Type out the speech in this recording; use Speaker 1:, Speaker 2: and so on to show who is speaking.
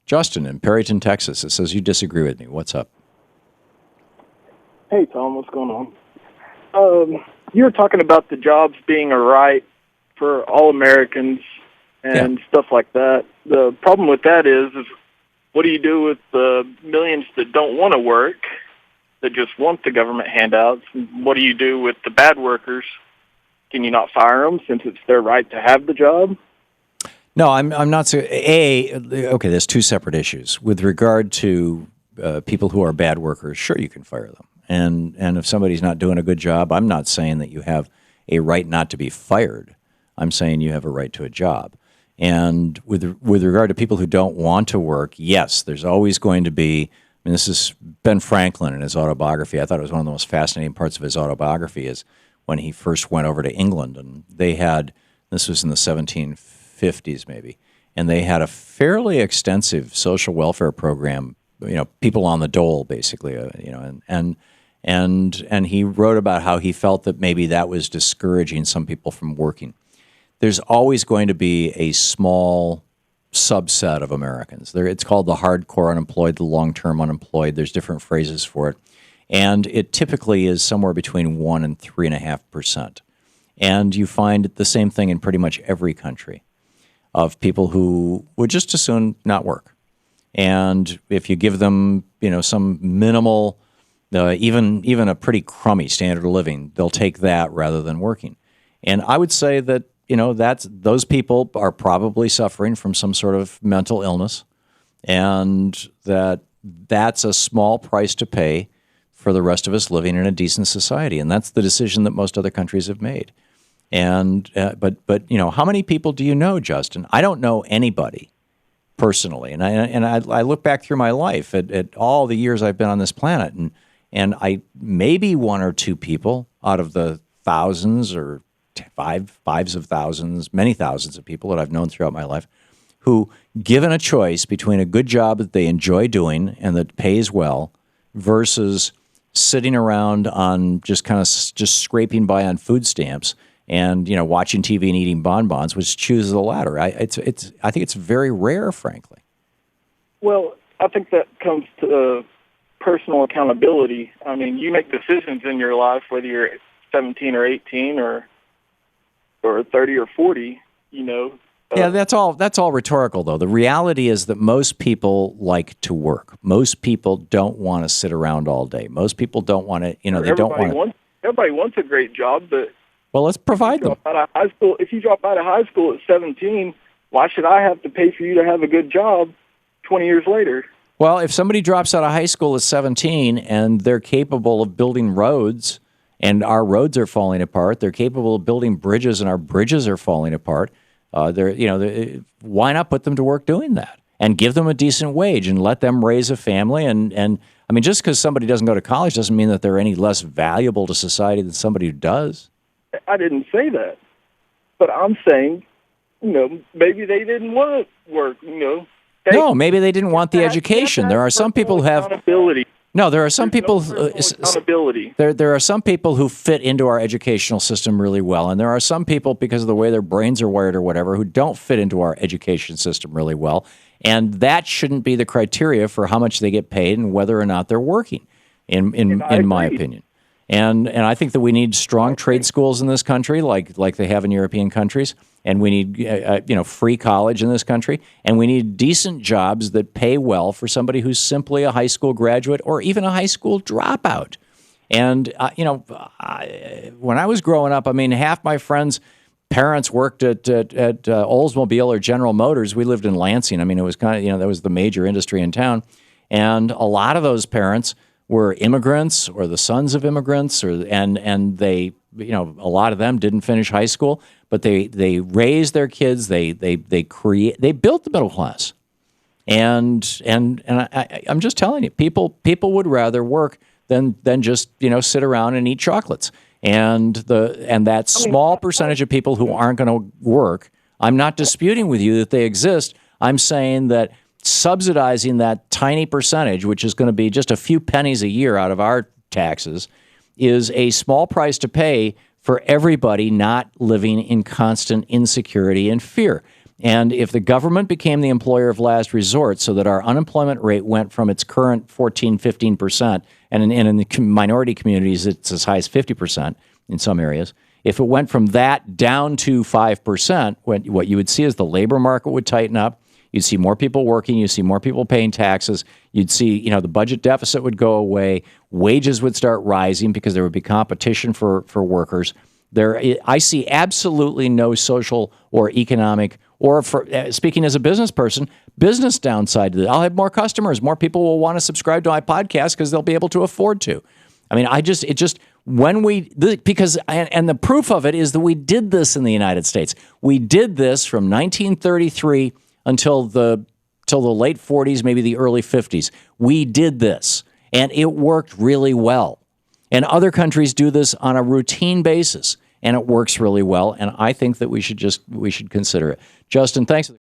Speaker 1: Justin in Perryton, Texas. It says you disagree with me. What's up?
Speaker 2: Hey, Tom, what's going on? You were talking about the jobs being a right for all Americans and stuff like that. The problem with that is what do you do with the millions that don't want to work, that just want the government handouts? What do you do with the bad workers? Can you not fire them since it's their right to have the job?
Speaker 1: No, I'm not. Okay, there's two separate issues. With regard to people who are bad workers, sure, you can fire them. And if somebody's not doing a good job, I'm not saying that you have a right not to be fired. I'm saying you have a right to a job. And with regard to people who don't want to work, yes, there's always going to be. I mean, this is Ben Franklin in his autobiography. I thought it was one of the most fascinating parts of his autobiography is when he first went over to England, and they had, this was in the 1750s maybe, and they had a fairly extensive social welfare program, people on the dole basically, and he wrote about how he felt that maybe that was discouraging some people from working. There's always going to be a small subset of Americans. It's called the hardcore unemployed, the long-term unemployed. There's different phrases for it. And it typically is somewhere between 1 and 3.5%. And you find the same thing in pretty much every country of people who would just as soon not work. And if you give them, some minimal, even a pretty crummy standard of living, they'll take that rather than working. And I would say that, those people are probably suffering from some sort of mental illness, and that's a small price to pay for the rest of us living in a decent society. And that's the decision that most other countries have made. And but how many people do you know, Justin? I don't know anybody personally. And I look back through my life at all the years I've been on this planet, and I maybe one or two people out of the thousands or fives of thousands, many thousands of people that I've known throughout my life, who, given a choice between a good job that they enjoy doing and that pays well versus sitting around on just scraping by on food stamps and watching TV and eating bonbons, which chooses the latter. I think it's very rare, frankly.
Speaker 2: Well, I think that comes to personal accountability. I mean, you make decisions in your life, whether you're 17 or 18 or 30 or 40.
Speaker 1: Yeah, that's all rhetorical, though. The reality is that most people like to work. Most people don't want to sit around all day. Most people don't want to, they don't want to.
Speaker 2: Everybody wants a great job, but
Speaker 1: well, let's provide them.
Speaker 2: If you drop out of high school at 17, why should I have to pay for you to have a good job 20 years later?
Speaker 1: Well, if somebody drops out of high school at 17 and they're capable of building roads, and our roads are falling apart, they're capable of building bridges, and our bridges are falling apart. Why not put them to work doing that and give them a decent wage and let them raise a family? And I mean, just because somebody doesn't go to college doesn't mean that they're any less valuable to society than somebody who does.
Speaker 2: I didn't say that, but I'm saying, maybe they didn't want to work.
Speaker 1: No, maybe they didn't want the education. There are some people who have accountability. No, there are some people. There are some people who fit into our educational system really well, and there are some people, because of the way their brains are wired or whatever, who don't fit into our education system really well. And that shouldn't be the criteria for how much they get paid and whether or not they're working, in my opinion. And I think that we need strong trade schools in this country, like they have in European countries, and we need free college in this country, and we need decent jobs that pay well for somebody who's simply a high school graduate or even a high school dropout. And when I was growing up, I mean, half my friends' parents worked at Oldsmobile or General Motors. We lived in Lansing. I mean, it was kind of that was the major industry in town, and a lot of those parents were immigrants or the sons of immigrants, and they, a lot of them didn't finish high school, but they raised their kids. They built the middle class, and I'm just telling you, people would rather work than just sit around and eat chocolates. And that small percentage of people who aren't going to work, I'm not disputing with you that they exist. I'm saying that subsidizing that tiny percentage, which is going to be just a few pennies a year out of our taxes, is a small price to pay for everybody not living in constant insecurity and fear. And if the government became the employer of last resort so that our unemployment rate went from its current 14, 15%, and in the minority communities, it's as high as 50% in some areas, if it went from that down to 5%, what you would see is the labor market would tighten up. You'd see more people working. You'd see more people paying taxes. You'd see, the budget deficit would go away. Wages would start rising because there would be competition for workers. I see absolutely no social or economic or, speaking as a business person, business downside to that. I'll have more customers. More people will want to subscribe to my podcast because they'll be able to afford to. I mean, because the proof of it is that we did this in the United States. We did this from 1933 until the late 40s, maybe the early 50s. We did this, and it worked really well. And other countries do this on a routine basis, and it works really well. And I think that we should consider it. Justin, thanks.